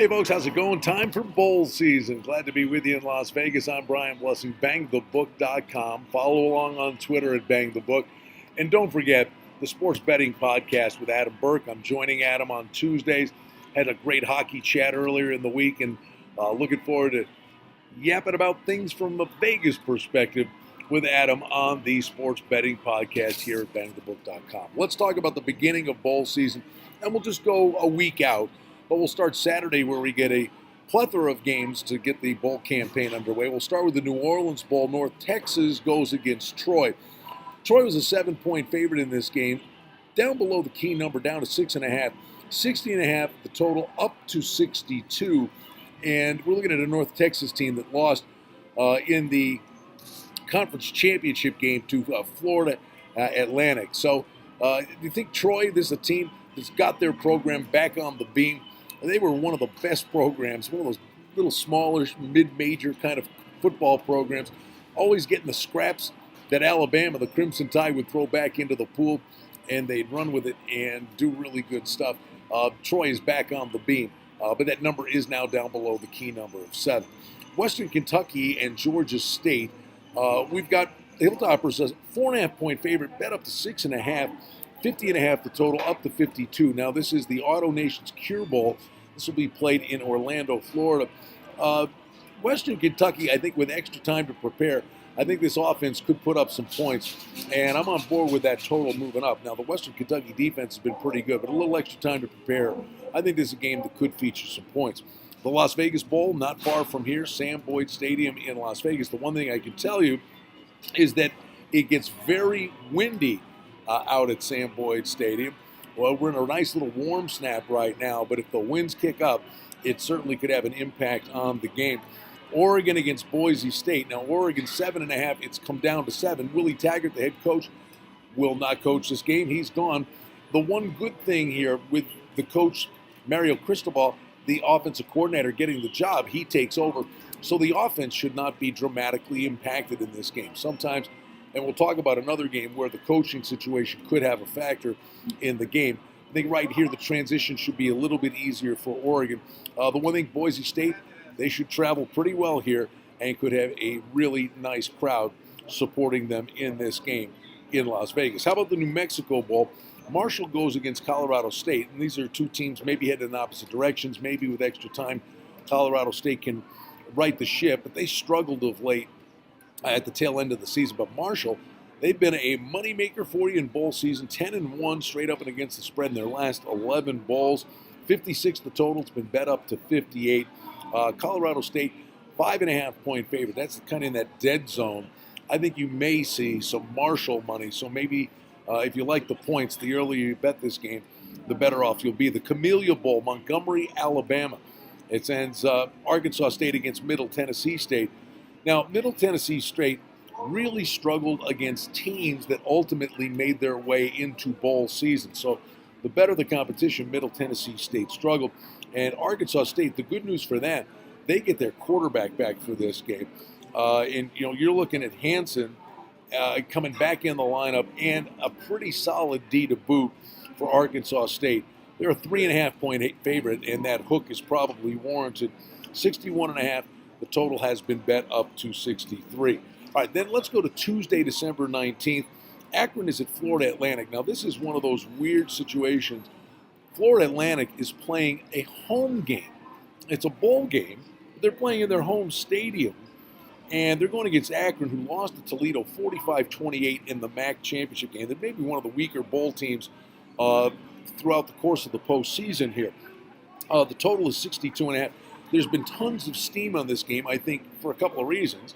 Hey folks, how's it going? Time for bowl season. Glad to be with you in Las Vegas. I'm Brian Blessing, bangthebook.com. Follow along on Twitter at bangthebook. And don't forget the sports betting podcast with Adam Burke. I'm joining Adam on Tuesdays. Had a great hockey chat earlier in the week and looking forward to yapping about things from a Vegas perspective with Adam on the sports betting podcast here at bangthebook.com. Let's talk about the beginning of bowl season, and we'll just go a week out. But we'll start Saturday where we get a plethora of games to get the bowl campaign underway. We'll start with the New Orleans Bowl. North Texas goes against Troy. Troy was a 7-point favorite in this game, down below the key number, down to 6.5. 60.5, the total up to 62. And we're looking at a North Texas team that lost in the conference championship game to Florida Atlantic. So do you think Troy, this is a team that's got their program back on the beam? They were one of the best programs, one of those little smaller, mid-major kind of football programs, always getting the scraps that Alabama, the Crimson Tide, would throw back into the pool, and they'd run with it and do really good stuff. Troy is back on the beam, but that number is now down below the key number of 7. Western Kentucky and Georgia State, we've got Hilltoppers as 4.5-point favorite, bet up to 6.5. 50.5 the total, up to 52. Now, this is the Auto Nations Cure Bowl. This will be played in Orlando, Florida. Western Kentucky, I think with extra time to prepare, I think this offense could put up some points, and I'm on board with that total moving up. Now, the Western Kentucky defense has been pretty good, but a little extra time to prepare. I think this is a game that could feature some points. The Las Vegas Bowl, not far from here, Sam Boyd Stadium in Las Vegas. The one thing I can tell you is that it gets very windy out at Sam Boyd Stadium. Well, we're in a nice little warm snap right now, but if the winds kick up, it certainly could have an impact on the game. Oregon against Boise State. Now, Oregon 7.5, it's come down to 7. Willie Taggart, the head coach, will not coach this game. He's gone. The one good thing here with the coach, Mario Cristobal, the offensive coordinator, getting the job, he takes over. So the offense should not be dramatically impacted in this game. Sometimes, and we'll talk about another game where the coaching situation could have a factor in the game. I think right here the transition should be a little bit easier for Oregon. The one thing, Boise State, they should travel pretty well here and could have a really nice crowd supporting them in this game in Las Vegas. How about the New Mexico Bowl? Marshall goes against Colorado State, and these are two teams maybe headed in opposite directions. Maybe with extra time, Colorado State can right the ship, but they struggled of late at the tail end of the season. But Marshall, they've been a moneymaker for you in bowl season, 10-1 straight up and against the spread in their last 11 bowls. 56 the total. It's been bet up to 58. Colorado State, 5.5-point favorite. That's kind of in that dead zone. I think you may see some Marshall money. So maybe if you like the points, the earlier you bet this game, the better off you'll be. The Camellia Bowl, Montgomery, Alabama. It sends Arkansas State against Middle Tennessee State. Now, Middle Tennessee State really struggled against teams that ultimately made their way into bowl season. So the better the competition, Middle Tennessee State struggled. And Arkansas State, the good news for that, they get their quarterback back for this game. And you're looking at Hanson coming back in the lineup and a pretty solid D to boot for Arkansas State. They're a 3.5-point favorite, and that hook is probably warranted. 61.5. The total has been bet up to 63. All right, then let's go to Tuesday, December 19th. Akron is at Florida Atlantic. Now, this is one of those weird situations. Florida Atlantic is playing a home game. It's a bowl game. They're playing in their home stadium, and they're going against Akron, who lost to Toledo 45-28 in the MAC championship game. They may be one of the weaker bowl teams throughout the course of the postseason here. The total is 62.5. There's been tons of steam on this game, I think, for a couple of reasons.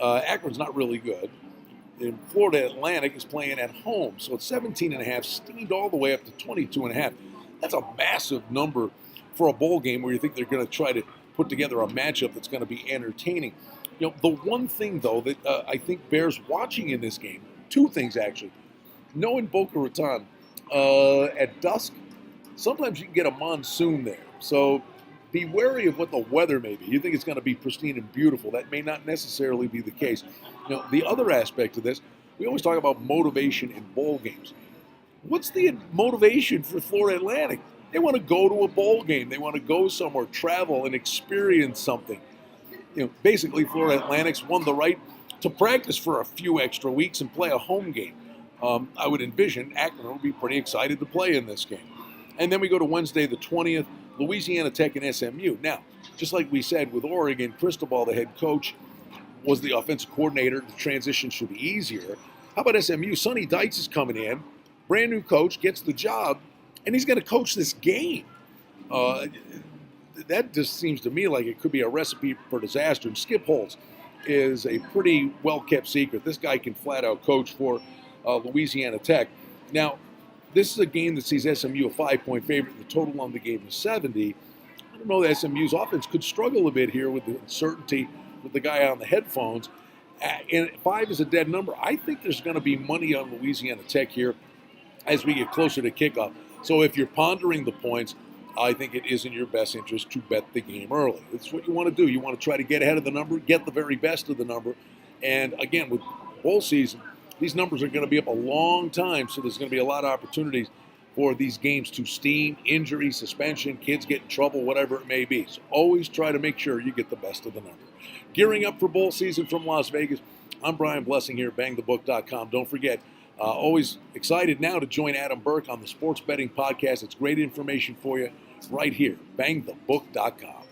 Akron's not really good. And Florida Atlantic is playing at home, so it's 17.5, steamed all the way up to 22.5. That's a massive number for a bowl game where you think they're going to try to put together a matchup that's going to be entertaining. The one thing, though, that I think bears watching in this game, two things actually. Knowing Boca Raton, at dusk, sometimes you can get a monsoon there. So be wary of what the weather may be. You think it's going to be pristine and beautiful. That may not necessarily be the case. The other aspect of this, we always talk about motivation in bowl games. What's the motivation for Florida Atlantic? They want to go to a bowl game. They want to go somewhere, travel, and experience something. Basically, Florida Atlantic's won the right to practice for a few extra weeks and play a home game. I would envision Akron will be pretty excited to play in this game. And then we go to Wednesday the 20th, Louisiana Tech and SMU. Now, just like we said with Oregon, Cristobal, the head coach, was the offensive coordinator. The transition should be easier. How about SMU? Sonny Dykes is coming in, brand new coach, gets the job, and he's going to coach this game. That just seems to me like it could be a recipe for disaster. And Skip Holtz is a pretty well-kept secret. This guy can flat-out coach for Louisiana Tech. Now, this is a game that sees SMU a 5-point favorite. The total on the game is 70. I don't know that SMU's offense could struggle a bit here with the uncertainty with the guy on the headphones. And 5 is a dead number. I think there's going to be money on Louisiana Tech here as we get closer to kickoff. So if you're pondering the points, I think it is in your best interest to bet the game early. That's what you want to do. You want to try to get ahead of the number, get the very best of the number. And again, with bowl season, these numbers are going to be up a long time, so there's going to be a lot of opportunities for these games to steam, injury, suspension, kids get in trouble, whatever it may be. So always try to make sure you get the best of the number. Gearing up for bowl season from Las Vegas, I'm Brian Blessing here at BangTheBook.com. Don't forget, always excited now to join Adam Burke on the Sports Betting Podcast. It's great information for you right here, BangTheBook.com.